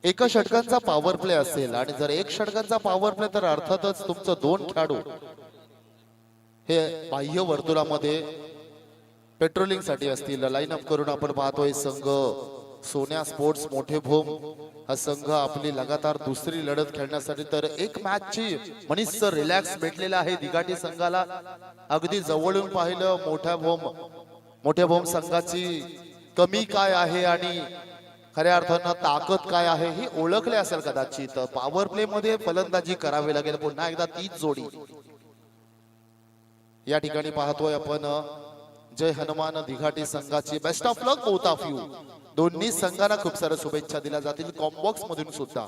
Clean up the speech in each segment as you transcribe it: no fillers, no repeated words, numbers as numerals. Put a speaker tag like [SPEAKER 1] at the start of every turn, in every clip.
[SPEAKER 1] एका षटकांचा power play असेल आणि जर एक षटकांचा पॉवर प्ले तर अर्थातच तुमचं 2 खेळाडू हे बाह्य वर्तुळामध्ये पेट्रोलिंग साठी असतील. लाईन अप करून आपण पाहतोय संघ सोन्या स्पोर्ट्स मोठे भोम हा संघ आपली लगातार दुसरी लढत खेळण्यासाठी तर एक मॅचची मनीष सर रिलॅक्स भेटलेला आहे दिघाटी संघाला. अगदी जवळून पाहिलं मोठ्या भोम संघाची कमी काय आहे आणि खऱ्या अर्थानं ताकद काय आहे हे ओळखले असेल कदाचित. पॉवर प्ले मध्ये फलंदाजी करावी लागेल. पुन्हा एकदा तीच जोडी या ठिकाणी पाहतोय आपण. जय हनुमान दिघाटी संघाची best of luck both of you. दोन्ही संघांना खूप साऱ्या शुभेच्छा दिल्या जातील कॉम्बॉक्स मधून सुद्धा.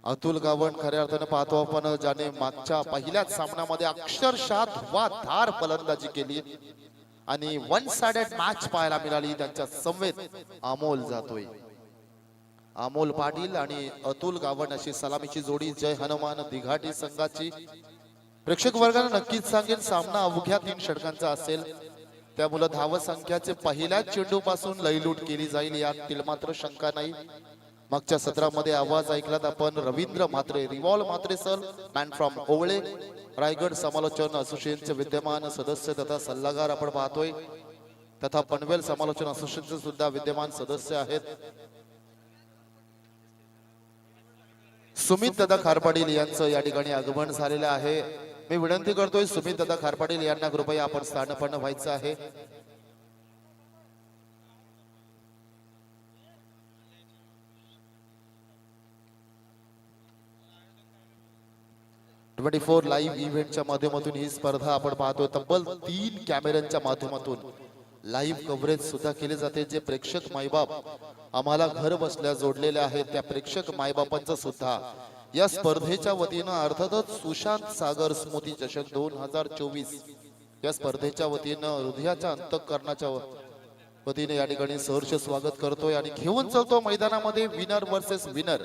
[SPEAKER 1] अतुल गावण खऱ्या अर्थानं पाहतो आपण ज्याने मागच्या पहिल्याच सामन्यामध्ये अक्षरशः धुवाधार फलंदाजी केली आणि वन साइडेड मॅच पाहायला मिळाली. त्यांच्या समवेत अमोल जातोय. अमोल पाटील आणि अतुल गावण अशी सलामीची जोडी जय हनुमान दिघाटी संघाची. प्रेक्षक वर्गाने नक्कीच सांगेल सामना अवघ्या 3 षटकांचा असेल. त्यामुळे धाव संख्याचे पहिल्याच चेंडू पासून लयलूट केली जाईल यातील मात्र शंका नाही. मागच्या सत्रामध्ये आवाज ऐकलात आपण Ravindra Mhatre revolve Mhatre sir man from Ovale Raigad समालोचन असोसिएशनचे विद्यमान सदस्य तथा सल्लागार आपण पाहतोय. तथा पनवेल समालोचन असोसिएशनचे सुद्धा विद्यमान सदस्य आहेत. सुमित दादा खारपाटील यांचं या ठिकाणी आगमन झालेलं आहे. मी विनंती करतोय सुमित दादा खारपाटील यांना कृपया आपण स्थानपन्न व्हायचं आहे. ट्वेंटी4 लाईव्ह इव्हेंटच्या माध्यमातून ही स्पर्धा आपण पाहतोय. तब्बल 3 कॅमेऱ्यांच्या माध्यमातून लाईव्ह कव्हरेज सुद्धा केले जाते. जे प्रेक्षक मायबाप आम्हाला घर बसल्या जोडलेले आहेत त्या प्रेक्षक मायबापांचं सुद्धा या स्पर्धेच्या वतीनं अर्थातच सुशांत सागर स्मृती चषक 2024 या स्पर्धेच्या वतीनं हृदयाच्या अंतःकरणाच्या वतीने या ठिकाणी सहर्ष स्वागत करतोय आणि घेऊन चलतो मैदानामध्ये विनर वर्सेस विनर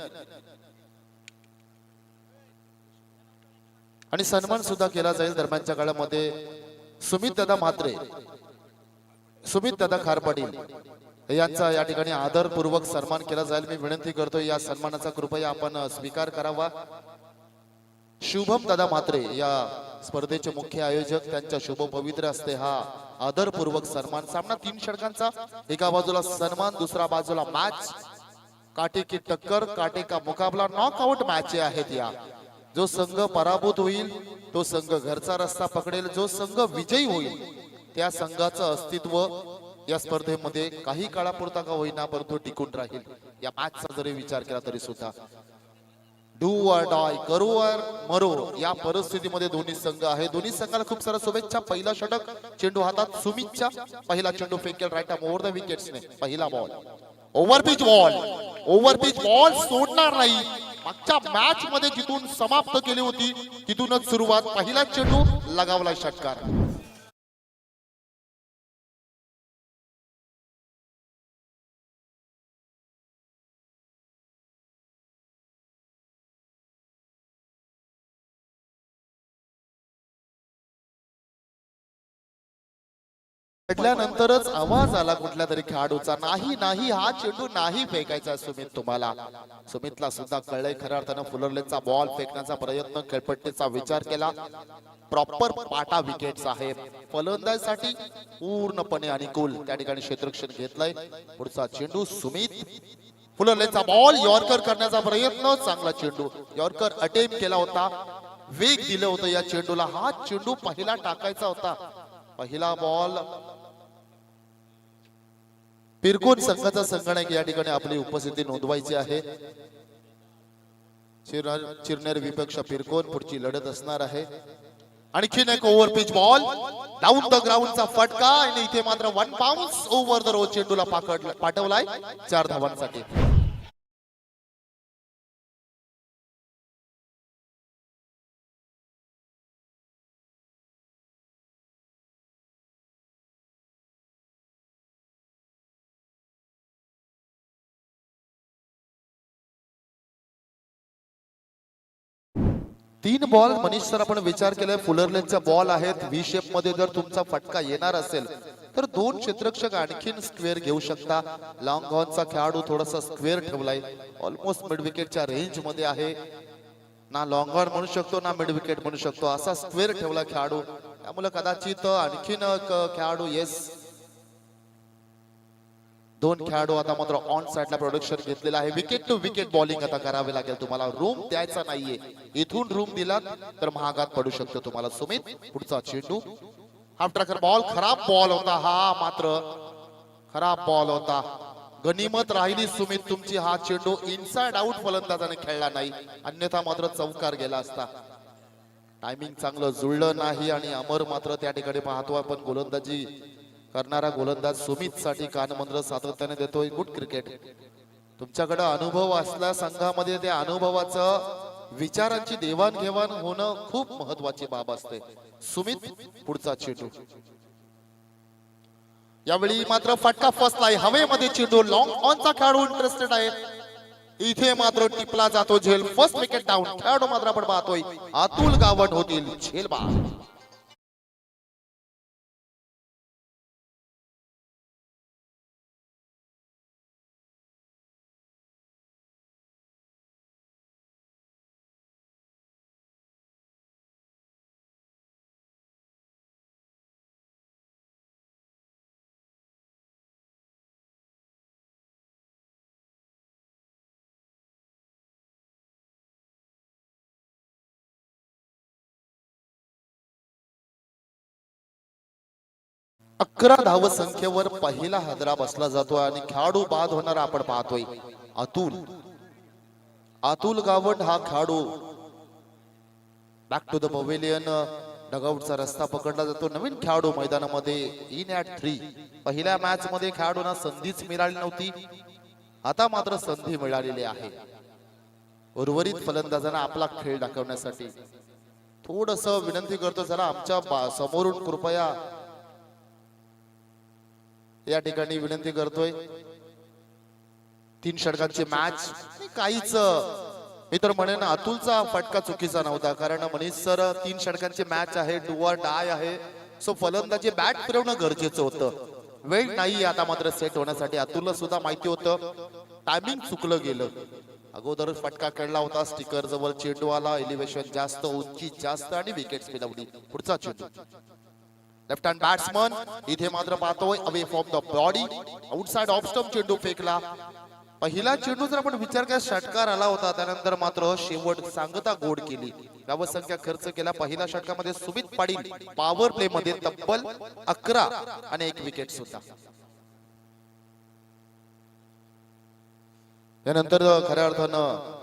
[SPEAKER 1] आणि सन्मान सुद्धा केला जाईल दरम्यानच्या काळामध्ये. सुमित दादा म्हात्रे सुमित दादा खारपाटील यांचा या ठिकाणी आदरपूर्वक सन्मान केला जाईल. मी विनंती करतो या सन्मानाचा कृपया आपण स्वीकार करावा. शुभम दादा म्हात्रे या स्पर्धेचे मुख्य आयोजक त्यांच्या शुभ पवित्र असते हा आदरपूर्वक सन्मान. सामना 3 षटकांचा. एका बाजूला सन्मान दुसऱ्या बाजूला मॅच. काटे की टक्कर काटे का मुकाबला नॉकआउट मॅच आहेत या. जो संघ पराभूत होईल तो संघ घरचा रस्ता पकडेल. जो संघ विजयी होईल त्या संघाचं अस्तित्व या स्पर्धेमध्ये काही काळापुरता का होईना परंतु टिकून राहील. या मॅचचा जरी विचार केला तरी सुद्धा डू ऑर डाय करू ऑर मरो या परिस्थितीमध्ये दोन्ही संघ आहे. दोन्ही संघाला खूप साऱ्या शुभेच्छा. पहिला षटक चेंडू हातात सुमितच्या. पहिला चेंडू फेकेल राईट आर्म ओव्हर द विकेट्सने. पहिला बॉल ओव्हरपिच बॉल सोडणार नाही. मागच्या मॅच मध्ये जिथून समाप्त केली होती तिथूनच सुरुवात. पहिला चेंडू लगावला षटकार. नंतरच आवाज आला कुठल्या तरी खेळाडूचा नाही हा चेंडू नाही फेकायचा. सुमित तुम्हाला सुमितला सुद्धा कळलंय खऱ्या अर्थानं फुलरलेचा बॉल फेकण्याचा प्रयत्न खेळपट्टीचा विचार केला. प्रॉपर पाटा विकेट्स आहे. फलंदाजीसाठी पूर्णपणे अनुकूल त्या ठिकाणी क्षेत्ररक्षण घेतलंय. पुढचा चेंडू सुमित फुलरलेचा बॉल यॉर्कर करण्याचा प्रयत्न. चांगला चेंडू यॉर्कर अटेम्प्ट केला होता. वेग दिलं होतं या चेंडूला. हा चेंडू पहिला टाकायचा होता. पहिला बॉल पिरकोन संघाचा संगणक या ठिकाणी आपली उपस्थिती नोंदवायची आहे. चिरनेर विपक्ष पिरकोन पुढची लढत असणार आहे. आणखीन एक over pitch ball down the ग्राउंडचा फटका आणि इथे मात्र 1 बाउन्स ओव्हर द रोड चेंडूला पाठवलाय 4 धावांसाठी. तीन बॉल मनीष सर आपण विचार केलाय फुलरलेनचा बॉल आहेत. व्ही शेप मध्ये जर तुमचा फटका येणार असेल तर दोन क्षेत्ररक्षक आणखीन स्क्वेअर घेऊ शकता. लॉंग ऑनचा खेळाडू थोडासा स्क्वेअर ठेवलाय, ऑलमोस्ट मिड विकेटच्या रेंज मध्ये आहे. ना लॉंग ऑन म्हणू शकतो ना मिड विकेट म्हणू शकतो, असा स्क्वेअर ठेवला खेळाडू. त्यामुळे कदाचित आणखीन खेळाडू येस दोन खेळाडू आता मात्र ऑन साइडला प्रोडक्शन घेतलेला आहे. विकेट टू विकेट बॉलिंग आता करावे लागेल तुम्हाला, रूम द्यायचा नाहीये. इथून रूम दिलात तर महागात पडू शकतो तुम्हाला. सुमित पुढचा चेंडू, हाफ ट्रॅकर बॉल, खराब बॉल होता हा, मात्र खराब बॉल होता. गनिमत राहिली सुमित तुमची, हा चेंडू इनसाइड आउट फलंदाजाने खेळला नाही, अन्यथा मात्र चौकार गेला असता. टायमिंग चांगलं जुळलं नाही आणि अमर मात्र त्या ठिकाणी पाहतो आपण गोलंदाजी करणारा गोलंदाज सुमित साठी कानमंत्र सातत्याने देतोय. Good cricket. तुमच्याकडे अनुभव असला संघामध्ये त्या अनुभवाचं विचारांची देवाणघेवाण होणं खूप महत्वाची बाब असते. सुमित पुढचा चेंडू, यावेळी मात्र फटका फसलाय हवेमध्ये चेंडू. लॉंग ऑनचा खेळाडू इंटरेस्टेड आहे, इथे मात्र टिपला जातो झेल. First wicket down. खेळाडू मात्र आपण पाहतोय अतुल गावंड होतील झेल बाद. अकरा धाव संख्येवर पहिला हादरा बसला जातो आणि खेळाडू बाद होणारा आपण पाहतोय अतुल गावंड हा खेळाडू. बॅक टू द पवेलियन, डगआउटचा रस्ता पकडला जातो. नवीन खेळाडू मैदानामध्ये इन ॲट 3. पहिल्या मॅच मध्ये खेळाडूंना संधीच मिळाली नव्हती, आता मात्र संधी मिळालेली आहे. उर्वरित फलंदाजांना आपला खेळ दाखवण्यासाठी थोडस विनंती करतो, जरा आमच्या समोरून कृपया या ठिकाणी विनंती करतोय. 3 षटकांची मॅच. काहीच मी तर म्हणेन अतुलचा फटका चुकीचा नव्हता, कारण मनीष सर 3 षटकांची मॅच आहे, डू ऑर डाय आहे, सो फलंदाजी बॅट फिरवणं गरजेचं होतं. वेळ नाही आता मात्र सेट होण्यासाठी. अतुलला सुद्धा माहिती होतं टायमिंग चुकलं गेलं, अगोदरच फटका खेळला होता. स्टिकर जवळ चेंडू आला, एलिव्हेशन जास्त, उंची जास्त आणि विकेट मिळवली. पुढचा चेंडू, लेफ्ट हँड बॅट्समन, इथे मात्र पाहतोय away from the body, outside off stump चेंडू फेकला. पहिला चेंडू जर आपण विचार केला षटकार आला होता, त्यानंतर मात्र शेवट सांगता गोड केली. धावसंख्या खर्च केला पहिल्या षटकामध्ये सुमित पाटील पॉवर प्ले मध्ये तब्बल 11 आणि 1 विकेट सुद्धा. त्यानंतर खऱ्या अर्थानं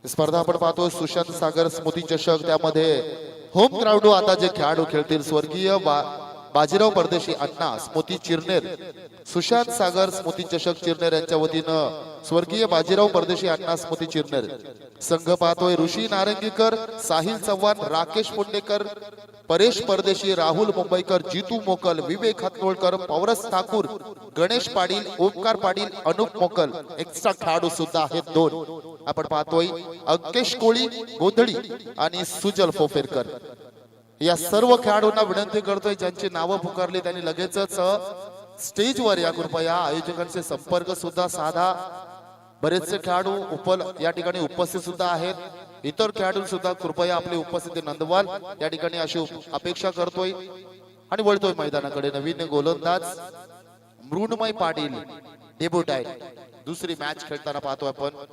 [SPEAKER 1] स्पर्धा आपण पाहतो सुशांत सागर स्मृती चषक. त्यामध्ये होम ग्राउंड आता जे खेळाडू खेळतील स्वर्गीय बाजीराव परदेशी अण्णा स्मृती चिरनेर, सुशांत सागर स्मृती चषक चिरनेर यांच्या वतीनं स्वर्गीय बाजीराव परदेशी अण्णा स्मृती चिरनेर. संघ पाहतोय ऋषी नारंगीकर, साहिल चव्हाण, राकेश पुंडेकर, परेश परदेशी, राहुल मुंबईकर, जितू मोकल, विवेक हतनोळकर, पौरस ठाकूर, गणेश पाटील, ओमकार पाटील, अनुप मोकल. एक्स्ट्रा खेळाडू सुद्धा आहेत 2. आपण पाहतोय अंकेश कोळी गोंधळी आणि सुजल फोफेरकर. या सर्व खेळाडूंना विनंती करतोय ज्यांची नावं पुकारली त्यांनी लगेचच स्टेजवर या. कृपया आयोजकांचे संपर्क सुद्धा साधा. बरेचसे खेळाडू या ठिकाणी उपस्थित सुद्धा आहेत. इतर खेळाडू सुद्धा कृपया आपली उपस्थिती नोंदवाल या ठिकाणी अशी अपेक्षा करतोय. आणि वळतोय मैदानाकडे नवीन गोलंदाज मृण्मय पाटील, डेब्यूट आहे, दुसरी मॅच खेळताना पाहतोय आपण.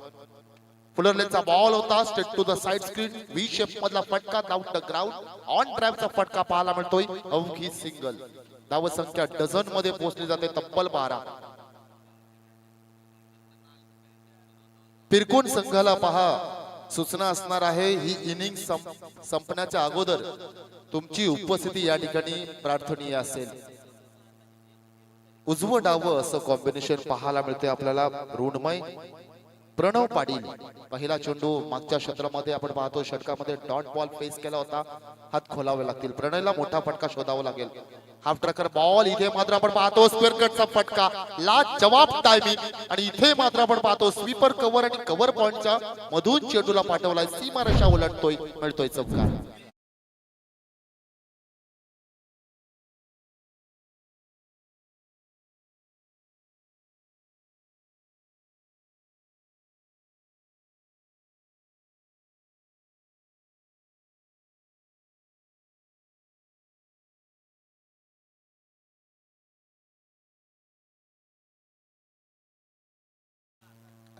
[SPEAKER 1] फुलरलेनचा बॉल होता, straight to the side screen, V shape मधला फटका, डाउन द ग्राउंड, ऑन ट्रॅपचा फटका पाहायला मिळतोय. अवघी सिंगल. धावसंख्या डझन मध्ये पोहोचली जाते, तब्बल 12. पिरकोन संघाला पहा सूचना असणार आहे, ही इनिंग संपण्याच्या अगोदर तुमची उपस्थिती या ठिकाणी प्रार्थनीय असेल. उजवं डावं असं कॉम्बिनेशन पाहायला मिळते आपल्याला. ऋणमय प्रणव पाटील. पहिला चेंडू मागच्या क्षेत्रामध्ये आपण पाहतो षटकामध्ये डॉट बॉल फेस केला होता, हात खोलावे लागतील. प्रणयला मोठा फटका शोधावा लागेल. हाफ ट्रॅकर बॉल, इथे मात्र आपण पाहतो स्क्वेअर कटचा फटका, लाजवाब टायमिंग. आणि इथे मात्र आपण पाहतो स्वीपर कव्हर आणि कव्हर पॉइंटच्या मधून चेंडूला पाठवलाय, सीमारेषा उलटतोय, मिळतोय चौकार.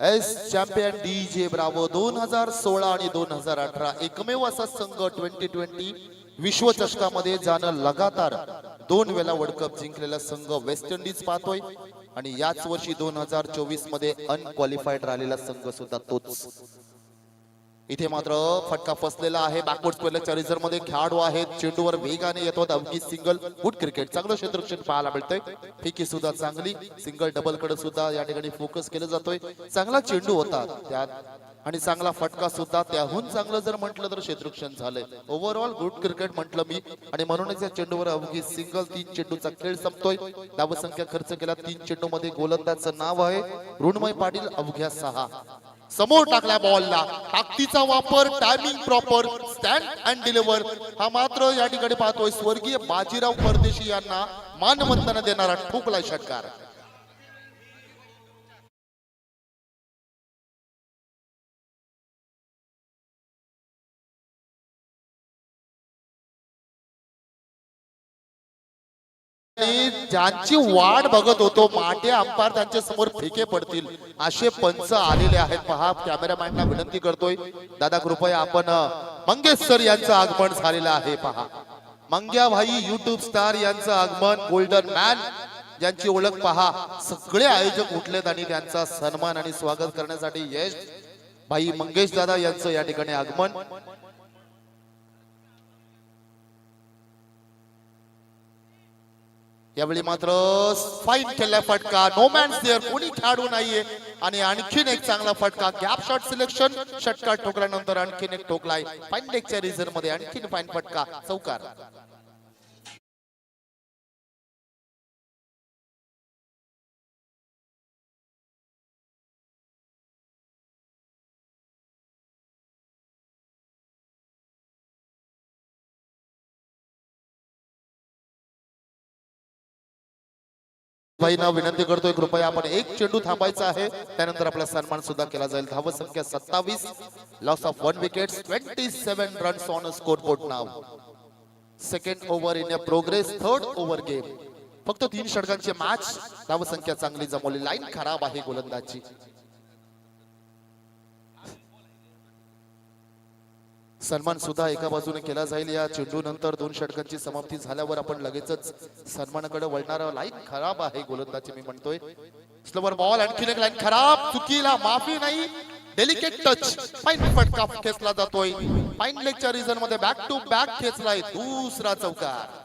[SPEAKER 1] एस चॅम्पियन डीजे ब्रावो 2016 आणि 2018 एकमेव असा संघ 2020 विश्वचषकामध्ये जाणं लगातार 2 वेळा वर्ल्ड कप जिंकलेला संघ वेस्ट इंडिज पाहतोय आणि याच वर्षी 2024 मध्ये अनक्वालिफाईड राहिलेला संघ सुद्धा तोच. इथे मात्र फटका फसलेला आहे. बॅकवर्ड स्क्वेअरच्या रिझर्व मध्ये खेळाडू आहेत. चेंडूवर वेगाने येतो. अवघी सिंगल गुड क्रिकेट चांगलं क्षेत्ररक्षण पाहायला मिळतंय. फेकी सुद्धा चांगली. सिंगल डबल कडे सुद्धा या ठिकाणी फोकस केलं जातोय. चांगला चेंडू होता त्यात आणि चांगला फटका सुद्धा. त्याहून चांगलं जर म्हटलं तर क्षेत्ररक्षण झालंय. ओव्हरऑल गुड क्रिकेट म्हटलं मी आणि म्हणूनच या चेंडूवर अवघी सिंगल. 3 चेंडूचा खेळ संपतोय. धावसंख्या खर्च केला 3 चेंडू मध्ये. गोलंदाजाचं नाव आहे ऋणमय पाटील. अवघ्या 6 समोर टाकला बॉलला. ताकदीचा वापर, timing proper, stand and deliver. हा मात्र या ठिकाणी पाहतोय स्वर्गीय बाजीराव परदेशी यांना मानवंदना देणारा ठोकला षटकार. ज्यांची वाट बघत होतो माटे अंपायर त्यांच्या समोर फेके पडतील असे पंच आलेले आहेत. पहा कॅमेरामॅनला विनंती करतोय दादा कृपया आपण मंगेश सर यांचं आगमन झालेलं आहे. पहा मंग्या भाई युट्यूब स्टार यांचं आगमन. गोल्डन मॅन ज्यांची ओळख पहा. सगळे आयोजक उठलेत आणि त्यांचा सन्मान आणि स्वागत करण्यासाठी यश भाई मंगेश दादा यांचं या ठिकाणी आगमन. यावेळी मात्र फाईन केला फटका. No man's there. कोणी खेळाडू नाहीये आणि आणखीन एक चांगला फटका. Gap shot selection. षटकार ठोकल्यानंतर आणखीन एक ठोकलाय. फाईन लेगच्या रिझर्व मध्ये आणखीन फाईन फटका. चौकार. भाईंना विनंती करतोय कृपया आपण एक चेंडू थांबायचा आहे. त्यानंतर आपला सन्मान सुद्धा केला जाईल. धावसंख्या 27. Loss of 1 wicket. 27 runs on a scoreboard now. Second over in a progress. Third over game. फक्त 3 षटकांची मॅच. धावसंख्या चांगली जमवली. लाईन खराब आहे गोलंदाजी. सन्मान सुद्धा एका बाजूने केला जाईल. या चेंडू नंतर 2 षटकांची समाप्ती झाल्यावर आपण लगेचच सन्मानाकडे वळणार. लाईन खराब आहे गोलंदाजी मी म्हणतोय. Slower ball. आणखीन एक लाईन खराब. चुकीला माफी नाही. Delicate touch. फाईन फटका खेचला जातोय. फाईन लेगच्या रिझन मध्ये बॅक टू बॅक खेचलाय. दुसरा चौकार.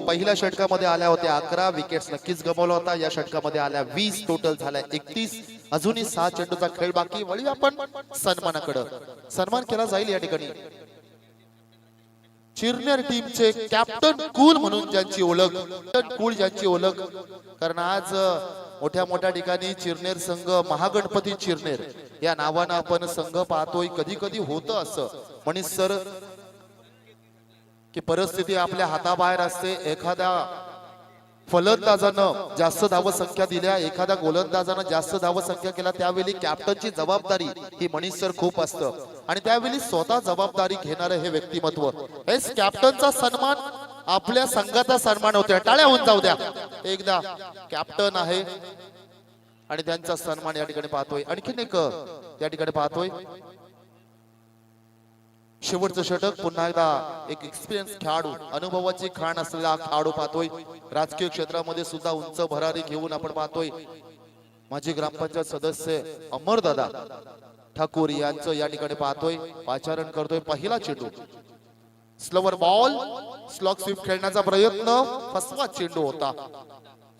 [SPEAKER 1] पहिल्या षटकामध्ये आल्या होत्या 11 विकेट्स नक्कीच गमावला होता. या षटकामध्ये आल्या 20. टोटल झाल्या 31. अजूनही 6 चेंडूचा खेळ बाकी. वळी आपण सन्मानाकडे. सन्मान केला जाईल या ठिकाणी चिरनेर टीमचे कॅप्टन कूल म्हणून ज्यांची ओळख. कॅप्टन कूल ज्यांची ओळख. कारण आज मोठ्या मोठ्या ठिकाणी चिरनेर संघ महागणपती चिरनेर या नावानं आपण संघ पाहतोय. कधी कधी होतं असं मनीष सर की परिस्थिती आपल्या हाताबाहेर असते. एखाद्या फलंदाजानं जास्त धावसंख्या दिल्या, एखाद्या गोलंदाजानं जास्त धावसंख्या केला, त्यावेळी कॅप्टनची जबाबदारी ही मनीष सर खूप असतं आणि त्यावेळी स्वतः जबाबदारी घेणारं हे व्यक्तिमत्व. हेच कॅप्टनचा सन्मान आपल्या संघाचा सन्मान होतोय. टाळ्या होऊन जाऊ द्या. एकदा कॅप्टन आहे आणि त्यांचा सन्मान या ठिकाणी पाहतोय. आणखीन एक या ठिकाणी पाहतोय. शेवटचं षटक. पुन्हा एकदा एक एक्सपिरियन्स खेळाडू, अनुभवाची खाण असलेला खेळाडू पाहतोय. राजकीय क्षेत्रामध्ये सुद्धा उंच भरारी घेऊन आपण पाहतोय. माजी ग्रामपंचायत सदस्य अमरदादा ठाकूर यांचं या ठिकाणी पाहतोय. पाचारण करतोय. पहिला चेंडू. Slower ball. स्लॉग स्वीप खेळण्याचा प्रयत्न. फसवा चेंडू होता.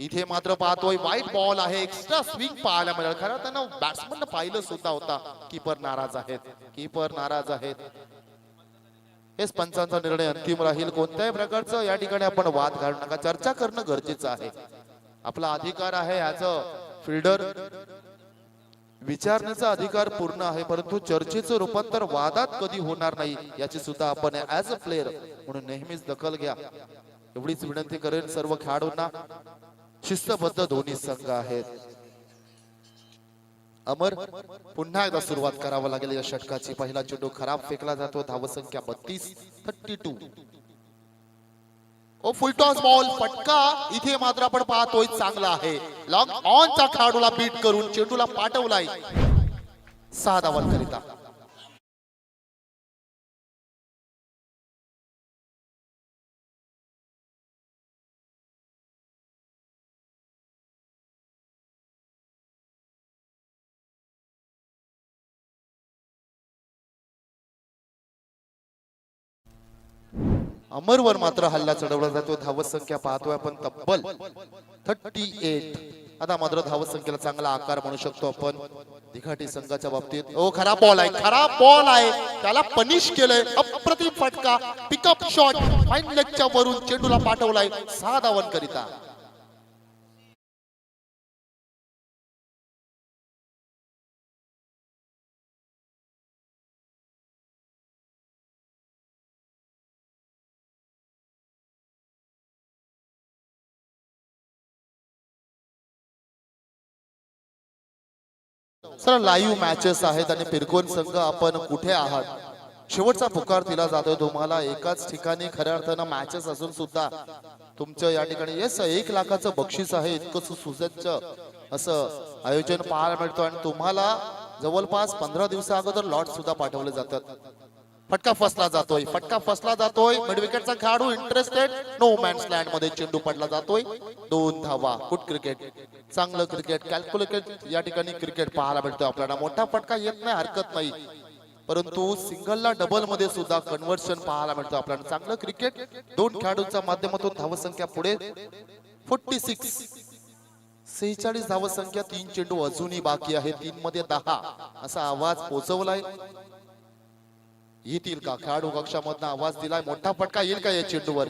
[SPEAKER 1] इथे मात्र पाहतोय वाईट बॉल आहे. एक्स्ट्रा स्विंग पाहायला मिळालं. खरं त्यांना बॅट्समन पाहिलं सुद्धा होता. कीपर नाराज आहेत. कीपर नाराज आहेत. हेच पंचांचा निर्णय अंतिम राहील. कोणत्याही प्रकारचं या ठिकाणी आपण वाद घालू नका. चर्चा करणं गरजेचं आहे. आपला अधिकार आहे ऍज अ फिल्डर. विचारण्याचा अधिकार पूर्ण आहे, परंतु चर्चेचं रूपांतर वादात कधी होणार नाही याची सुद्धा आपण ऍज अ प्लेयर म्हणून नेहमीच दखल घ्या. एवढीच विनंती करेन सर्व खेळाडूंना. शिस्तबद्ध दोन्ही संघ आहेत. अमर पुन्हा एकदा सुरुवात करावं लागेल या षटकाची. पहिला चेंडू खराब फेकला जातो. धावसंख्या 32-32. ओ फुलटॉस बॉल फटका इथे मात्र आपण पाहतोय चांगला आहे. लॉंग ऑनचा खेळाडूला बीट करून चेंडूला पाठवलाय 6 धावांकरिता. अमरवर मात्र हल्ला चढवला जातो. धावसंख्या पाहतोय आपण तब्बल 38. आता मात्र धावसंख्येला चांगला आकार म्हणू शकतो आपण दिघाटी संघाच्या बाबतीत. ओ खराब बॉल आहे, खराब बॉल आहे, त्याला पनिश केलंय. अप्रतिम फटका, पिकअप शॉट फाईन लेगच्या वरून चेंडूला पाठवलाय 6 धावांकरिता. सर लाईव्ह मॅचेस आहेत आणि पिरकोन संघ आपण कुठे आहात शेवटचा पुकार दिला जातोय तुम्हाला. एकाच ठिकाणी खऱ्या अर्थानं मॅचेस असून सुद्धा तुमचं या ठिकाणी येस 1 लाखाचं बक्षीस आहे. इतकं सुसज्ज असं आयोजन पाहायला मिळतं आणि तुम्हाला जवळपास 15 दिवसा अगोदर लॉट सुद्धा पाठवले जातात. फटका फसला जातोय, फटका फसला जातोय. मिड विकेटचा खेळाडू इंटरेस्टेड. नो मॅन्स लँड मध्ये चेंडू पडला जातोय. 2 धावा. गुड क्रिकेट, चांगलं क्रिकेट, कॅल्क्युलेटेड या ठिकाणी क्रिकेट पाहायला मिळतो आपल्याला. मोठा फटका येत नाही, हरकत नाही, परंतु सिंगलला डबल मध्ये सुद्धा कन्व्हर्शन पाहायला मिळतं आपल्याला. चांगलं क्रिकेट 2 खेळाडूंच्या माध्यमातून. धावसंख्या पुढे 46. 46 धावसंख्या. 3 चेंडू अजूनही बाकी आहे. 3 मध्ये 10 असा आवाज पोहोचवलाय. येतील का खेळाडू कक्षामधनं आवाज दिलाय. मोठा फटका येईल का या चेंडूवर?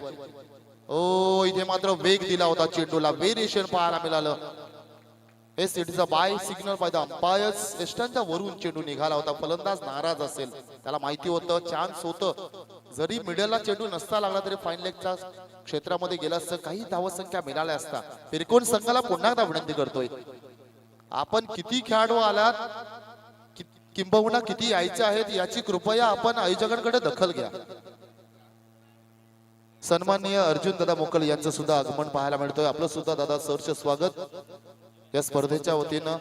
[SPEAKER 1] ओ इथे मात्र वेग दिला होता चेंडूला. व्हेरिएशन पाहायला मिळालं. As it is a bye signal by the umpires. एस्टनच्या वरून चेंडू निघाला होता. फलंदाज नाराज असेल, त्याला माहिती होतं चान्स होतं. जरी मिडलला चेंडू नसता लागला तरी फाईन लेगच्या क्षेत्रामध्ये गेला असतं, काही धावसंख्या मिळाल्या असता. पिरकोन संघाला पुन्हा एकदा विनंती करतोय, आपण किती खेळाडू आलात, किंबहुना किती यायचे आहेत याची कृपया आपण आयोजकांकडे दखल घ्या. सन्माननीय अर्जुन दादा मोकल यांचं सुद्धा आगमन पाहायला मिळतोय. आपलं सुद्धा दादा सहर्ष स्वागत या स्पर्धेच्या वतीनं.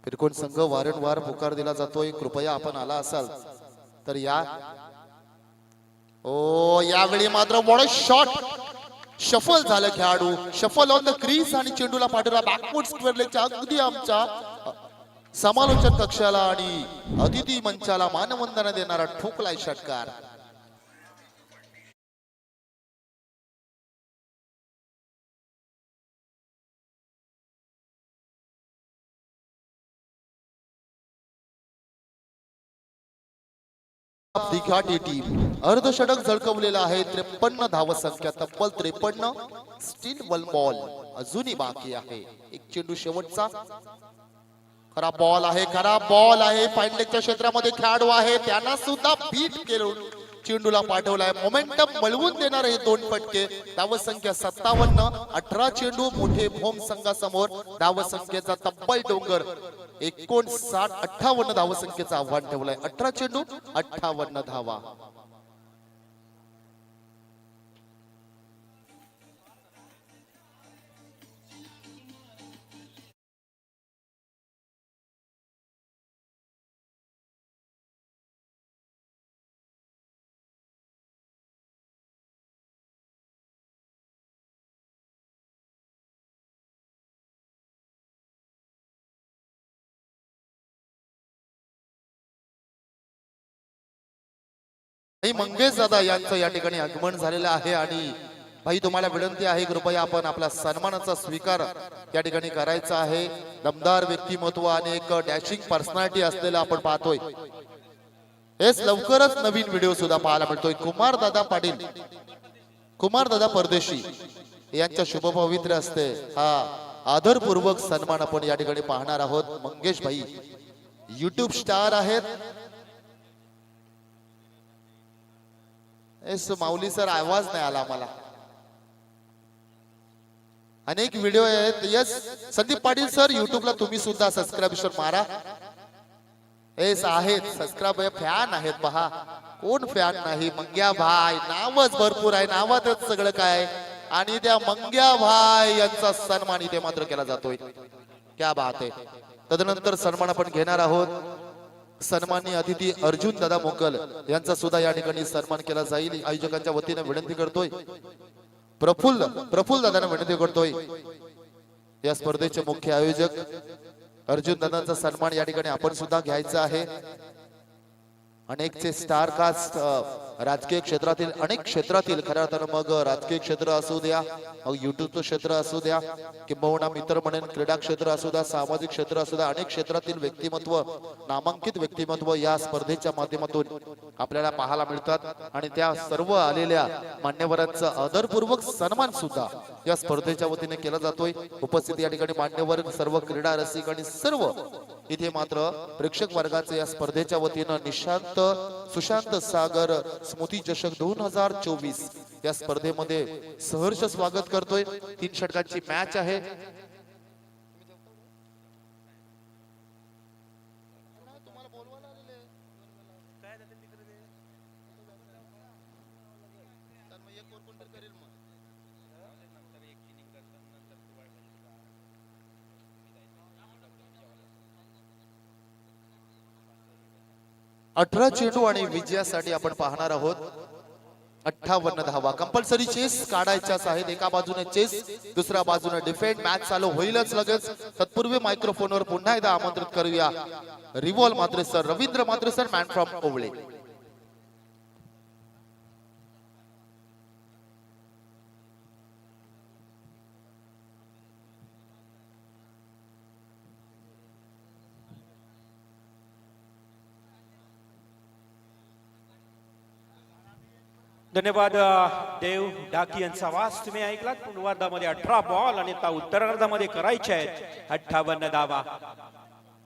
[SPEAKER 1] पिरकोन संघ वारंवार पुकार दिला जातोय, कृपया आपण आला असाल तर या. ओ यावेळी मात्र मोठा शॉट शफल झालं खेळाडू. शफल ऑन द क्रीज आणि चेंडूला पाठवला बॅकवर्ड स्क्वेअर लेगच्या अगदी आमच्या समालोचन कक्षाला आणि अतिथी मंचाला मानवंदना देणारा ठोकलाय षटकार. दिघाटी टीम अर्धषटक झळकवलेला आहे. 53 धावसंख्या, तब्बल 53. स्टील वन बॉल अजूनही बाकी आहे. एक चेंडू शेवटचा. खराब बॉल आहे, खराब बॉल आहे. फाईन लेगच्या क्षेत्रामध्ये खेळाडू आहे, त्यांना सुद्धा बीट केलं चेंडूला पाठवलाय. मोमेंटम मिळवून देणार हे 2 फटके. धावसंख्या 57. 18 चेंडू मोठे भोम संघासमोर. धावसंख्येचा तब्बल डोंगर 59-58 धावसंख्येचं आव्हान ठेवलंय. 18 चेंडू 58 धावा. भाई मंगेश दादा यांचं या ठिकाणी आगमन झालेलं आहे आणि भाई तुम्हाला विनंती आहे, कृपया आपण आपला सन्मानाचा स्वीकार या ठिकाणी करायचा आहे. दमदार व्यक्तिमत्व आणि एक डॅशिंग पर्सनॅलिटी असलेला आपण पाहतोय. हेच लवकरच नवीन व्हिडिओ सुद्धा पाहायला मिळतोय. कुमार दादा पाटील, कुमार दादा परदेशी यांच्या शुभपवित्र असते हा आदरपूर्वक सन्मान आपण या ठिकाणी पाहणार आहोत. मंगेश भाई युट्यूब स्टार आहेत. एस माऊली सर आवाज नाही आला मला. अनेक व्हिडिओ आहेत. यस संदीप पाटील सर, युट्यूबला तुम्ही सुद्धा सबस्क्राईब मारा. एस आहेत सबस्क्राईब फॅन आहेत पहा. कोण फॅन नाही? मंग्या भाई नावच भरपूर आहे, नावातच सगळं काय. आणि त्या मंग्या भाई यांचा सन्मान इथे मात्र केला जातोय. क्या बात आहे. तदनंतर सन्मान आपण घेणार आहोत. सन्माननीय अतिथी अर्जुन दादा मोकल यांचा सुद्धा या ठिकाणी सन्मान केला जाईल. आयोजकांच्या वतीने विनंती करतोय, प्रफुल्ल दादांना विनंती करतोय, या स्पर्धेचे मुख्य आयोजक अर्जुन दादांचा सन्मान या ठिकाणी आपण सुद्धा घ्यायचा आहे. अनेकचे स्टार कास्ट राजकीय क्षेत्रातील, अनेक क्षेत्रातील, खऱ्या अर्थानं मग राजकीय क्षेत्र असू द्या, मग युट्यूबचं क्षेत्र असू द्या, किंबहुना मित्र म्हणून क्रीडा क्षेत्र असू द्या, सामाजिक क्षेत्र असू द्या, अनेक क्षेत्रातील व्यक्तिमत्व, नामांकित व्यक्तिमत्व या स्पर्धेच्या माध्यमातून आपल्याला पाहायला मिळतात. आणि त्या सर्व आलेल्या मान्यवरांचा आदरपूर्वक सन्मान सुद्धा या स्पर्धेच्या वतीने केला जातोय. उपस्थित या ठिकाणी मान्यवर, सर्व क्रीडा रसिक आणि सर्व इथे मात्र प्रेक्षक वर्गाचे या स्पर्धेच्या वतीनं निशांत सुशांत सागर स्मृती चषक 2024 या स्पर्धेमध्ये सहर्ष स्वागत करतोय. 3 षटकांची मॅच आहे. अठरा चेंडू आणि विजयासाठी आपण पाहणार आहोत 58 धावा. कंपल्सरी चेस काढायच्याच आहेत. एका बाजूने चेस, दुसऱ्या बाजूने डिफेंड. मॅच चालू होईलच लगेच. तत्पूर्वी मायक्रोफोनवर पुन्हा एकदा आमंत्रित करूया रिवॉल Mhatre sir, Ravindra Mhatre sir, man from Ovale.
[SPEAKER 2] धन्यवाद देव डाकी यांचा आवाज तुम्ही ऐकलात. पूर्वार्धामध्ये 18 बॉल आणि आता उत्तरार्धामध्ये करायचे आहेत 58 धावा.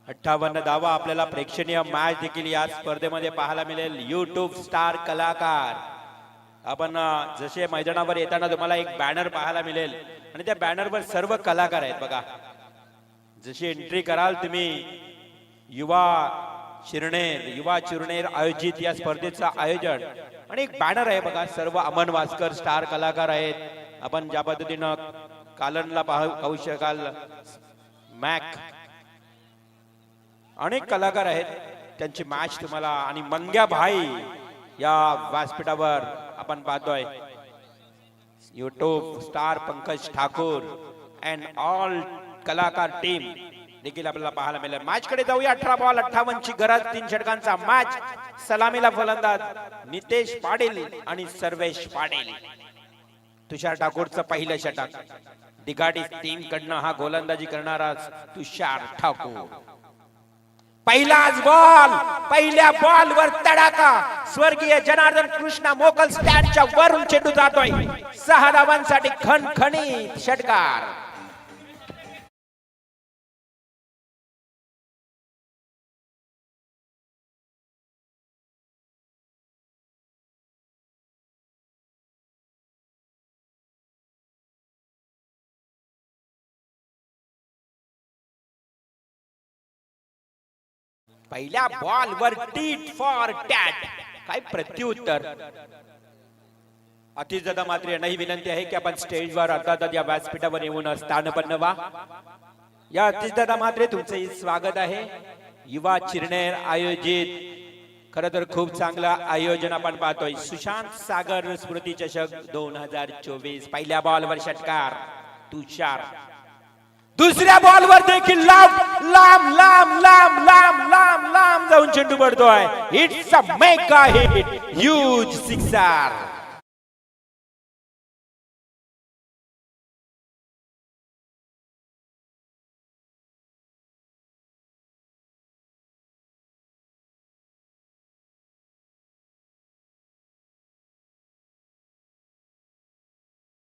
[SPEAKER 2] 58 धावा. आपल्याला प्रेक्षणीय मॅच देखील या स्पर्धेमध्ये पाहायला मिळेल. युट्यूब स्टार कलाकार. आपण जसे मैदानावर येताना तुम्हाला एक बॅनर पाहायला मिळेल आणि त्या बॅनरवर सर्व कलाकार आहेत बघा. जशी एंट्री कराल तुम्ही, युवा चिरनेर आयोजित या स्पर्धेचं आयोजन आणि एक बॅनर आहे बघा. सर्व अमन वास्कर स्टार कलाकार आहेत. आपण ज्या पद्धतीनं कालनला पाहू शकाल, मॅक, अनेक कलाकार आहेत. त्यांची मॅच तुम्हाला आणि मंग्या भाई या व्यासपीठावर आपण पाहतोय. YouTube star Pankaj Thakur and all कलाकार टीम देखील आपल्याला पाहायला मिळेल. मॅच कडे जाऊया. 18 बॉल 58 ची गरज. 3 षटकांचा मॅच. सलामीला फलंदाज नितेश पाटील आणि सर्वेश पाटील. तुषार ठाकूरचं पहिलं षटक. दिगाडी टीम कडनं हा गोलंदाजी करणारा तुषार ठाकूर. पहिलाच बॉल. पहिल्या बॉल वर तडाखा. स्वर्गीय जनार्दन कृष्णा मोकल स्टँडच्या वरून चेंडू जातोय. 6 धावांसाठी खणखणीत षटकार. पहिल्या बॉल वर टीट फॉर टॅट. काय प्रत्युत्तर. अतिशदादा मात्र यांनाही विनंती आहे की आपण स्टेजवर अर्थात या व्यासपीठावर येऊन स्थानपन्न व्हा. या अतिशदादा मात्र तुमचे स्वागत आहे. युवा चिरनेर आयोजित खरं तर खूप चांगलं आयोजन आपण पाहतोय. सुशांत सागर स्मृती चषक 2024. पहिल्या बॉलवर षटकार तुषार. दुसऱ्या बॉलवर देखील लांब लांब लांब लांब लांब लांब लांब जाऊन चेंडू पडतोय. It's a mega hit. Huge sixer.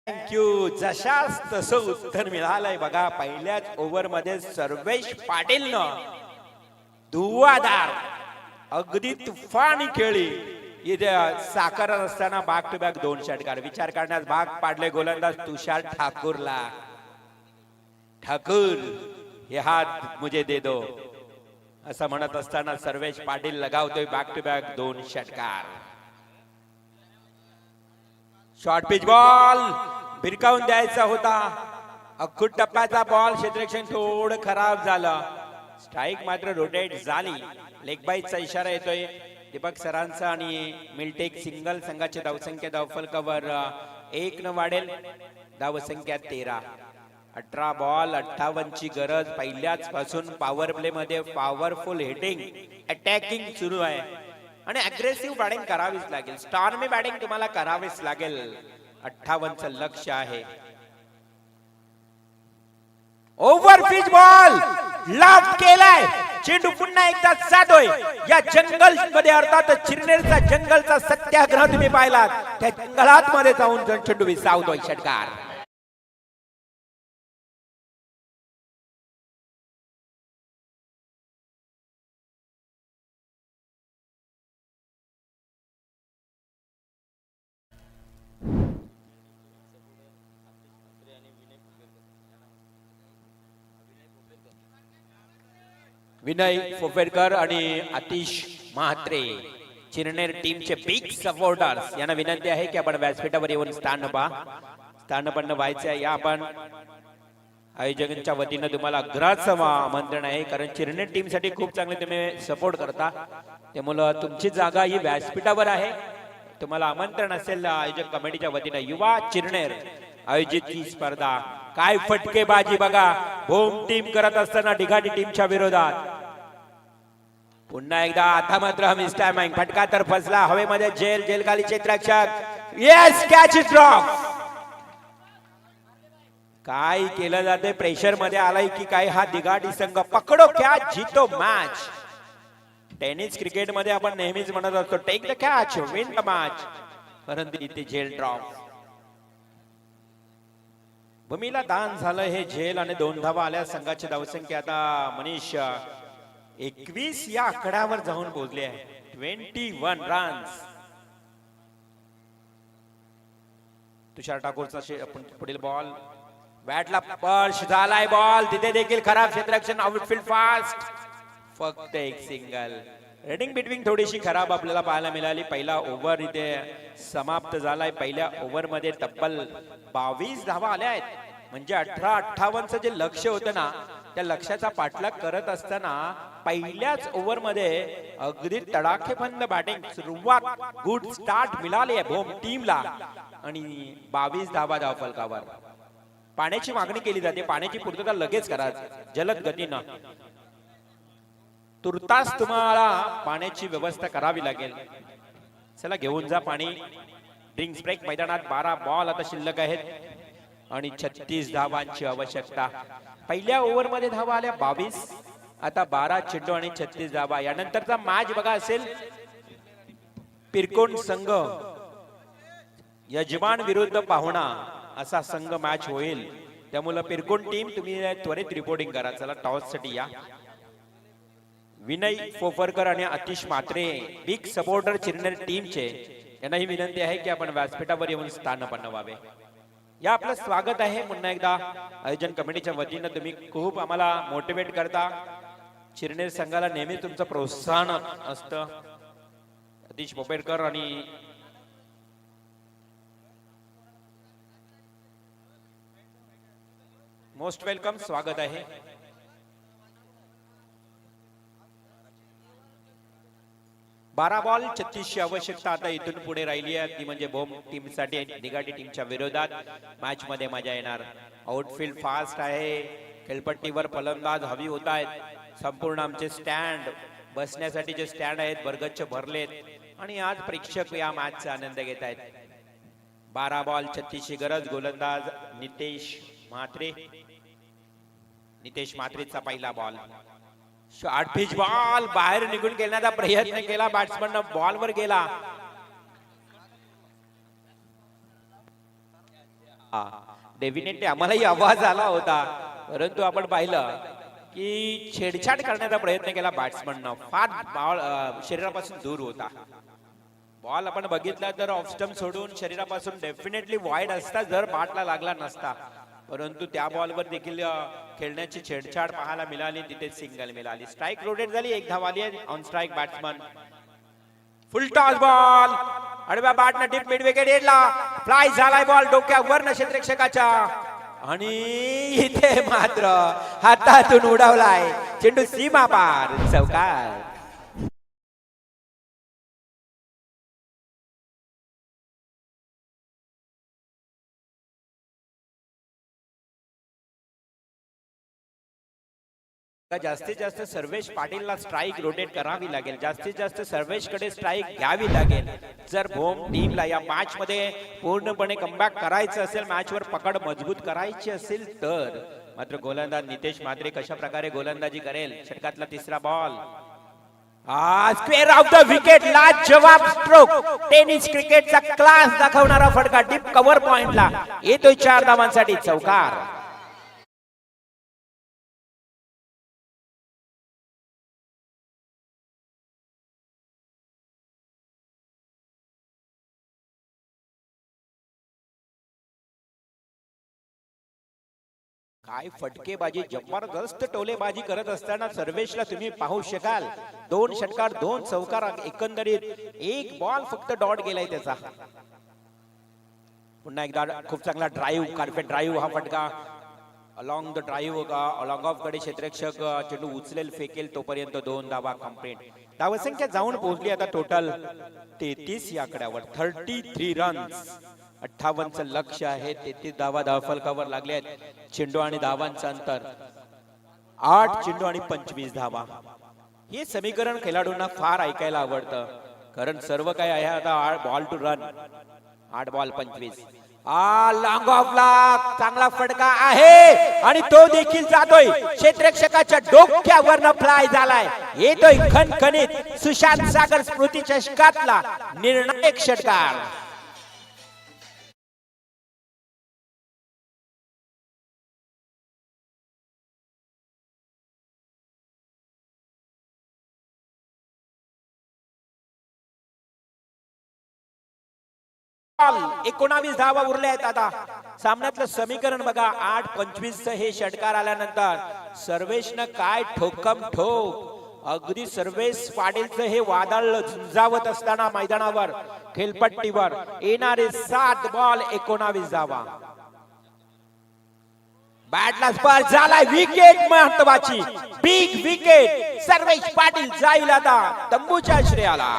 [SPEAKER 2] Thank you. जशास तसं उत्तर मिळालंय बघा. पहिल्याच ओव्हर मध्ये सर्वेश पाटीलनं धुवाधार अगदी तुफानी खेळी. इथे साकारत असताना बॅक टू बॅक 2 षटकार. विचार करण्यास भाग पाडले गोलंदाज तुषार ठाकूरला. ठाकूर हे हात मुझे दे दो असं म्हणत असताना सर्वेश पाटील लगावतोय बॅक टू बॅक 2 षटकार. शॉर्ट पिच बॉल भिरकावून द्यायचा होता. अख्खूट टप्प्याचा बॉल क्षेत्ररक्षण थोडं खराब झालं. स्ट्राईक मात्र रोटेट झाली. लेग बाईटचा इशारा येतोय दीपक सरांचा आणि मिल्टेक सिंगल संघाची धावसंख्या धावफलकावर 1 न वाढेल. धावसंख्या 13. 18 बॉल 58 ची गरज. पहिल्याच पासून पॉवर प्ले मध्ये पॉवरफुल हिटिंग अटॅकिंग सुरू आहे आणि अग्रेसिव्ह बॅटिंग करावीच लागेल. स्टॉर्मी बॅटिंग तुम्हाला करावीच लागेल. 58 चं लक्ष आहे. ओव्हर पिच बॉल लाभ केलाय. चेंडू पुन्हा एकदा जातोय या जंगल मध्ये. अर्थात चिरनेरचा जंगलचा सत्याग्रह तुम्ही पाहिलात. त्या जंगलात मध्ये जाऊन चेंडू विसावतोय. षटकार. विनय फोफेडकर आणि आतिश म्हात्रे चिरनेर टीमचे बिग सपोर्टर्स यांना विनंती आहे की आपण व्यासपीठावर येऊन स्थानपन्न व्हायचे. या आपण आयोजकांच्या वतीनं तुम्हाला अग्राचं आमंत्रण आहे, कारण चिरनेर टीम साठी खूप चांगले तुम्ही सपोर्ट करता. त्यामुळे तुमची जागा ही व्यासपीठावर आहे. तुम्हाला आमंत्रण असेल आयोजक कमिटीच्या वतीनं. युवा चिरनेर आयोजित ही स्पर्धा. काय फटकेबाजी बघा होम टीम करत असताना डिघाटी टीमच्या विरोधात. पुन्हा एकदा आता मात्र मिस टायमिंग. फटका तर फसला हवेमध्ये. जेल खाली क्षेत्ररक्षक. Yes catch is drop. काय केलं जाते प्रेशर मध्ये आलाय की काय हा दिघाटी संघ. पकडो कॅच जीतो मॅच. टेनिस क्रिकेट मध्ये आपण नेहमीच म्हणत असतो take the catch win the match, परंतु इथे झेल ड्रॉप. भूमीला दान झालं हे झेल आणि 2 धावा आल्या. संघाची धावसंख्या आता मनीष 21 या आकड्यावर जाऊन पोहोचले आहे. 21 रन्स. तुषार ठाकूरचा पुढील बॉल बॅटला स्पर्श झालाय. बॉल तिथे देखील खराब क्षेत्ररक्षण. Outfield fast. फक्त एक सिंगल. रेडिंग बिटवीन थोडीशी खराब आपल्याला पाहायला मिळाली. पहिला ओव्हर इथे समाप्त झालाय. पहिल्या ओव्हर मध्ये तब्बल 22 धावा आल्या आहेत. म्हणजे 18-58 जे लक्ष होतं ना त्या लक्ष्याचा पाठलाग करत असताना पहिल्याच ओव्हर मध्ये अगदी तडाखेबंद बॅटिंग. सुरुवात गुड स्टार्ट मिळाली आहे होम टीमला आणि 22 धावा धावफलकावर. पाण्याची मागणी केली जाते. पाण्याची पूर्तता लगेच करा जलद गतीनं. तुर्तास तुम्हाला पाण्याची व्यवस्था करावी लागेल. चला घेऊन जा पाणी. ड्रिंक्स ब्रेक मैदानात. 12 बॉल आता शिल्लक आहेत आणि 36 धावांची आवश्यकता. पहिल्या ओव्हर मध्ये धावा आल्या 22. आता 12 चेंडू आणि 36 धावा. यानंतरचा मॅच बघा असेल पिरकोण संघ यजमान विरुद्ध पाहुणा असा संघ मॅच होईल. त्यामुळे पिरकोण टीम तुम्ही त्वरित रिपोर्टिंग करा. चला टॉस साठी या. विनय फोफरकर आणि आतिश म्हात्रे बिग सपोर्टर चिरनेर टीमचे यांना ही विनंती आहे की आपण व्यासपीठावर येऊन स्थानपन्न व्हावे. या आपलं स्वागत आहे पुन्हा एकदा आयोजन कमिटीच्या वतीनं. तुम्ही खूप आम्हाला मोटिवेट करता. चिरनेर संघाला नेहमी तुमचं प्रोत्साहन असतं. आतिश फोफेडकर आणि मोस्ट वेलकम. स्वागत आहे. बारा बॉल 36 ची आवश्यकता आता इथून पुढे राहिली आहे. ती म्हणजे बोम टीम साठी दिघाटी टीमच्या विरोधात मॅच मध्ये मजा येणार. आउटफील्ड फास्ट आहे. खेळपट्टीवर फलंदाज हवी होत आहेत. संपूर्ण आमचे स्टँड बसण्यासाठीचे स्टँड आहेत बरगच्च भरलेत आणि आज प्रेक्षक या मॅचचा आनंद घेत आहेत. 12 बॉल 36 ची गरज. गोलंदाज नितेश म्हात्रे. नितेश म्हात्रेचा पहिला बॉल. शॉर्ट पिच बॉल बाहेर निघून गेल्याचा प्रयत्न केला. बॅट्समन बॉल वर गेला. डेफिनेटली आम्हालाही आवाज आला होता, परंतु आपण पाहिलं की छेडछाड करण्याचा प्रयत्न केला बॅट्समननं. फार बॉल शरीरापासून दूर होता. बॉल आपण बघितला तर ऑफ स्टंप सोडून शरीरापासून डेफिनेटली वाईड असता जर बॅटला लागला नसता. परंतु त्या बॉलवर देखील खेळण्याची छेडछाड पाहायला मिळाली, तिथे सिंगल मिळाली. स्ट्राइक रोटेट झाली, एक धाव आली on strike batsman. Full toss ball आडव्या बॅटने डीप मिड विकेट एडला, फ्लाय झालाय बॉल डोक्यावर क्षेत्ररक्षकाच्या आणि इथे मात्र हातातून उडवलाय चेंडू सीमा पार, चौकार. जास्तीत जास्त सर्वेश पाटीलला स्ट्राइक रोटेट करावी लागेल, जास्तीत जास्त सर्वेश कडे स्ट्राइक घ्यावी लागेल. जर होम टीमला या मॅच मध्ये पूर्णपणे कमबॅक करायचं असेल, मॅच वर पकड मजबूत करायची असेल तर मात्र गोलंदाज नितेश म्हात्रे कशा प्रकारे गोलंदाजी करेल. षटकातला तिसरा ball, square of the wicket, लाजवाब स्ट्रोक, टेनिस क्रिकेटचा क्लास दाखवणारा फटका डीप कव्हर पॉइंटला येतोय 4 धावांसाठी, चौकार. काय फटकेबाजी, जबरदस्त टोलेबाजी करत असताना सर्वेशला तुम्ही पाहू शकाल. 2 षटकार 2 चौकार, एकंदरीत एक बॉल फक्त डॉट गेलाय त्याचा. पुन्हा एकदा खूप चांगला ड्राईव्ह, कार्पेट ड्राईव्ह हा फटका along the drive, along of कडे क्षेत्ररक्षक चेंडू उचलेल फेकेल तोपर्यंत 2 धावा कंप्लीट. धावसंख्या जाऊन पोहोचली आता टोटल 33 या आकड्यावर. 33 रन्स, 58चं लक्ष आहे. 33 धावा धावफलकावर लागले आहेत. चेंडू आणि धावांचं अंतर 8 चेंडू आणि 25 धावा. हे समीकरण खेळाडूंना फार ऐकायला आवडतं, कारण सर्व काय आहे आता ball to run. 8 ball 25. Long ऑफला चांगला फटका आहे आणि तो देखील जातोय क्षेत्ररक्षकाच्या डोक्यावरनं, फ्लाय झालाय. येतोय खणखणीत सुशांत सागर स्मृती चषकातला निर्णायक षटकार. बॉल 19 धावा उरल्या आहेत. आता सामन्यातलं समीकरण बघा, 8-25 हे षटकार आल्यानंतर सर्वेशनं काय ठोकम ठोक, अगदी सर्वेश पाटीलचं हे वादळ झुंजावत असताना मैदानावर खेळपट्टीवर येणारे 7 बॉल 19 धावा. बॅटला स्पर्श झालाय, विकेट महत्वाची, बिग विकेट. सर्वेश पाटील जाईल आता तंबूच्या श्रेयाला.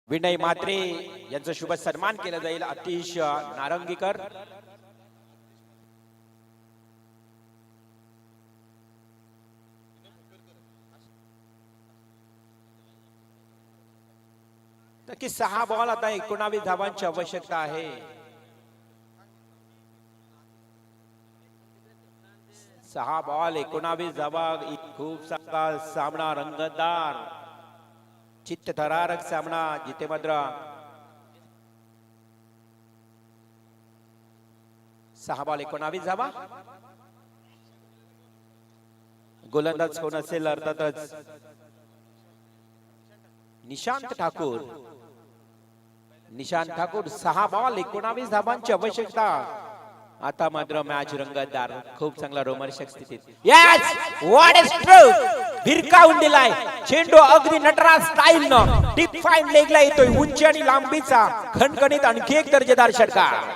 [SPEAKER 2] विनय म्हात्रे यांचा शुभ सन्मान केला जाईल. आतिश नारंगीकर, नक्की 6 बॉल आता 19 धावांची आवश्यकता आहे. 6 बॉल 19 धावा. खूप चांगला सामना, रंगतदार चित्तथरारक सामना, जिथे मात्र 6 बॉल 19 धावा. गोलंदाज कोण असेल? अर्थातच निशांत ठाकूर. निशांत ठाकूर. 6 बॉल 19 धावांची आवश्यकता. आता मात्र मॅच रंगतदार, खूप चांगला रोमहर्षक स्थितीत. यस, व्हॉट अ स्ट्रोक, भिरकावून दिलाय चेंडू अगदी नटराज स्टाईल न डीप फाईन लेगला येतोय. उंची आणि लांबीचा खणखणीत आणखी एक दर्जेदार षटकार.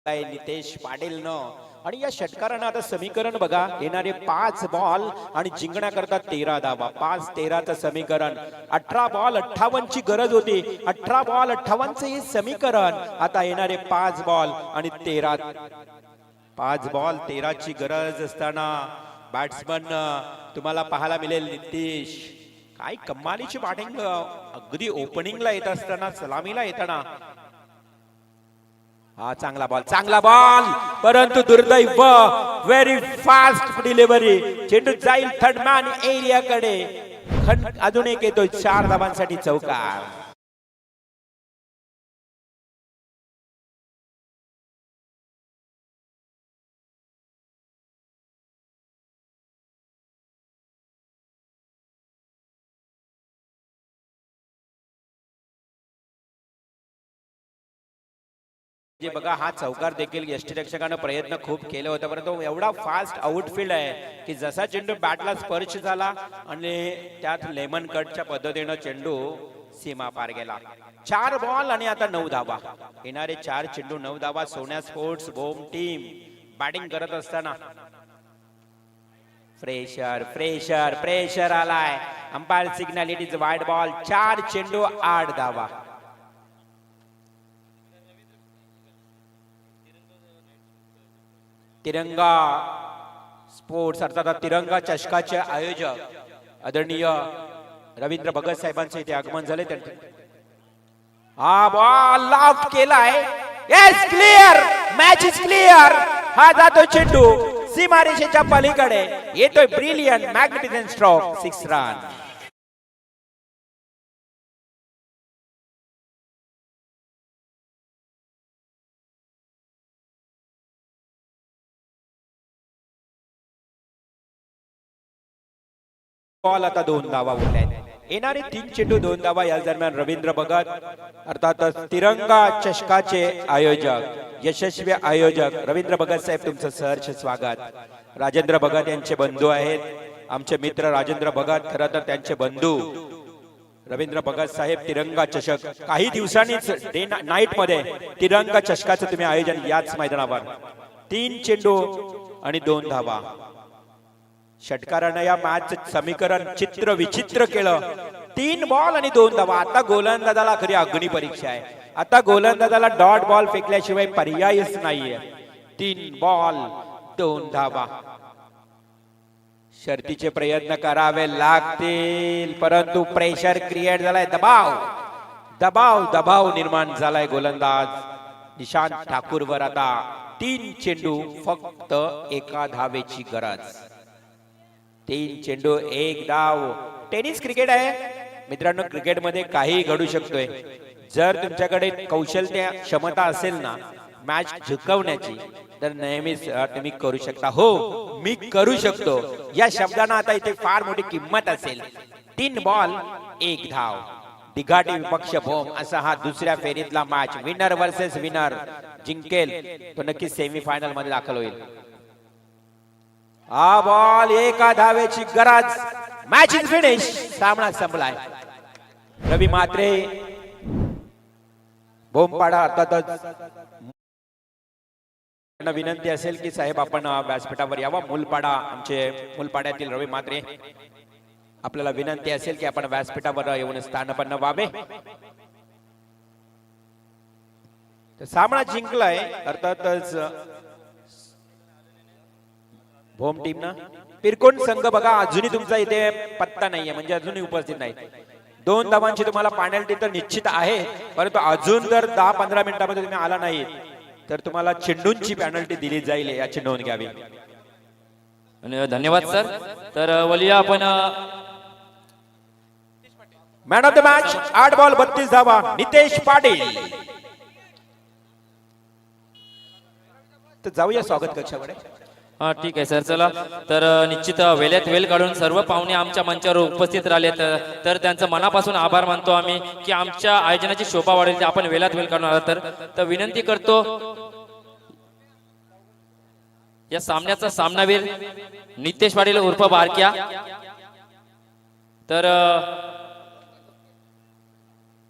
[SPEAKER 2] नितेश पाटील न आणि या षटकारानं आता समीकरण बघा, येणारे 5 बॉल आणि जिंकण्याकरता 13 धावा. 5-13चं समीकरण. 18 बॉल 58 ची गरज होती. 18 बॉल 58चं हे समीकरण. आता येणारे 5 बॉल आणि 13 5 बॉल 13 ची गरज असताना बॅट्समन तुम्हाला पाहायला मिळेल नितीश. काय कमालीची बॅटिंग, अगदी ओपनिंगला येत असताना, सलामीला येताना. हा चांगला बॉल परंतु दुर्दैव, व्हेरी फास्ट डिलिव्हरी. चेंडू जाईल थर्ड मॅन एरियाकडे. अजून एक येतो 4 धावांसाठी चौकार. बघा हा चौकार देखील यष्टीरक्षकानं प्रयत्न खूप केले होते, परंतु एवढा फास्ट आउटफील्ड आहे की जसा चेंडू बॅटला स्पर्श झाला आणि त्यात लेमन कटच्या पद्धतीनं चेंडू सीमा पार गेला. 4 बॉल आणि आता 9 धावा. येणारे 4 चेंडू 9 धावा. सोन्या स्पोर्ट्स बोम टीम बॅटिंग करत असताना प्रेशर आलाय. Umpire signal, it is wide ball. 4 चेंडू 8 धावा. तिरंगा स्पोर्ट्स अर्थात तिरंगा चषकाचे आयोजक आदरणीय रवींद्र भगत साहेबांचे इथे आगमन झाले. हा बॉल लॉफ्ट केलाय. Yes, clear, match is clear. हा जातो चेंडू सीमारेषेच्या पलीकडे. येतोय brilliant magnificent stroke. 6 run. Ball आता 2 धावा उरल्या. येणारे 3 चेंडू 2 धावा. या दरम्यान रवींद्र भगत अर्थातच तिरंगा चषकाचे आयोजक, यशस्वी आयोजक रवींद्र भगत साहेब, तुमचं सहर्ष स्वागत. राजेंद्र भगत यांचे बंधू आहेत, आमचे मित्र राजेंद्र भगत. खरं तर त्यांचे बंधू रवींद्र भगत साहेब तिरंगा चषक काही दिवसांनीच डे नाईट मध्ये तिरंगा चषकाचं तुम्ही आयोजन याच मैदानावर. 3 चेंडू आणि 2 धावा. षटकारानं या मॅच समीकरण चित्र विचित्र केलं. 3 बॉल आणि 2 धावा. आता गोलंदाजाला खरी अग्नी परीक्षा आहे. आता गोलंदाजाला डॉट बॉल फेकल्याशिवाय पर्यायच नाहीये. 3 बॉल 2 धावा. शर्तीचे प्रयत्न करावे लागतील, परंतु प्रेशर क्रिएट झालाय. दबाव निर्माण झालाय गोलंदाज निशांत ठाकूरवर. आता 3 चेंडू फक्त 1 धावेची गरज. 3 चेंडू 1 धाव. टेनिस क्रिकेट आहे मित्रांनो. क्रिकेटमध्ये काही घडू शकतोय. जर तुमच्याकडे कौशल्य क्षमता असेल ना मॅच जिंकवण्याची, तर नेहमीच तुम्ही करू शकता. हो, मी करू शकतो या शब्दांना आता इथे फार मोठी किंमत असेल. 3 बॉल 1 धाव. दिघाटी विपक्ष भोम असा हा दुसऱ्या फेरीतला मॅच. विनर वर्सेस विनर जिंकेल तो नक्की सेमीफायनल मध्ये दाखल होईल. हा बॉल 1 धावेची गरज. Match is finish. सामना संपलाय. रवी मात्रे बोमपाडा अर्थातच विनंती असेल की साहेब आपण व्यासपीठावर यावा. मूलपाडा आमचे मूलपाड्यातील रवी मात्रे, आपल्याला विनंती असेल की आपण व्यासपीठावर येऊन स्थानपन्न व्हावे. सामना जिंकलाय अर्थातच होम टीम ना. पिरकोण संघ बघा अजूनही तुमचा इथे पत्ता नाहीये, म्हणजे अजूनही उपस्थित नाही. 2 धावांची तुम्हाला पेनल्टी तर निश्चित आहे, परंतु अजून जर 10-15 मिनिटांमध्ये तुम्ही आला नाही तर तुम्हाला चेंडूंची पेनल्टी दिली जाईल, याची नोंद घ्यावी.
[SPEAKER 3] धन्यवाद सर. तर वलिया आपण
[SPEAKER 2] man of the match 8 ball 32 धावा नितेश पाटील. तर जाऊया स्वागत कक्षाकडे.
[SPEAKER 3] ठीक आहे सर. चला तर निश्चित वेळेत वेळ काढून सर्व पाहुणे आमच्या मंचावर उपस्थित राहिले, तर त्यांचं मनापासून आभार मानतो आम्ही की आमच्या आयोजनाची शोभा वाढेल. आपण वेळात वेळ काढून आला तर विनंती करतो या सामन्याचा सामनावीर नितेश पाटील उर्फ बारक्या. तर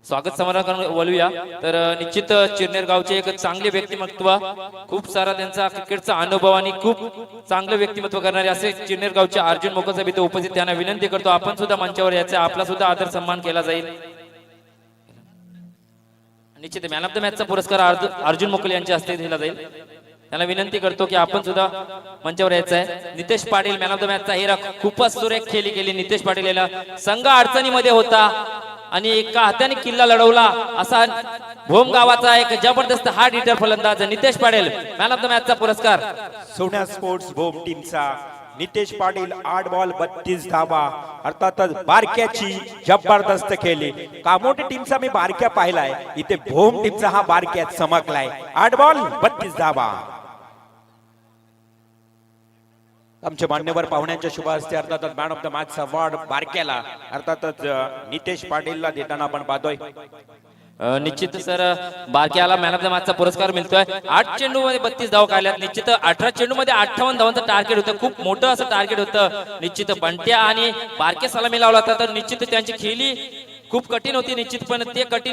[SPEAKER 3] स्वागत समारंभ करून बोलूया. तर निश्चित चिरनेर गावचे एक चांगले व्यक्तिमत्व, खूप सारा त्यांचा क्रिकेटचा अनुभव आणि खूप चांगलं व्यक्तिमत्व करणारे असे चिरनेर गावचे अर्जुन मोकल साहेब इथे उपस्थित. त्यांना विनंती करतो आपण सुद्धा मंचावर याचा आपला सुद्धा आदर सन्मान केला जाईल. निश्चित मॅन ऑफ द मॅचचा पुरस्कार अर्जुन मोकल यांच्या हस्ते दिला जाईल. त्यांना विनंती करतो की आपण सुद्धा मंचावर यायचं आहे. Nitesh Patil man of the मॅचचा हिरा, खूपच सुरेख खेळी केली नितेश पाटील याला. संघ अडचणीमध्ये होता आणि एका हाताने किल्ला लढवला असा भोम गावाचा एक जबरदस्त हार्ड हिटर फलंदाज Nitesh Patil man of the मॅचचा पुरस्कार.
[SPEAKER 2] सोन्या स्पोर्ट्स भोम टीमचा नितेश पाटील 8 बॉल 32 धावा. अर्थातच बारक्याची जबरदस्त खेळली. कामोटे टीमचा मी बारक्या पाहिलाय, इथे भोम टीमचा हा बारक्यात चमकलाय. 8 बॉल 32 धावा. आमचे मान्यवर पाहुण्यांच्या शुभ हस्ते अर्थातच मॅन ऑफ द मॅचचा अवॉर्ड बारक्याला अर्थातच नितेश पाटीलला देताना आपण पाहतोय.
[SPEAKER 3] निश्चित सर बारक्याला मॅन ऑफ द मॅचचा पुरस्कार मिळतोय. 8 चेंडू मध्ये 32 धावा काढल्यात. निश्चित 18 चेंडू मध्ये 58 धावांचं टार्गेट होतं. खूप मोठं असं टार्गेट होतं. निश्चित बंट्या आणि बारके सलामी लावला होता, तर निश्चित त्यांची खेळी खूप कठीण होती. निश्चितपणे ते कठीण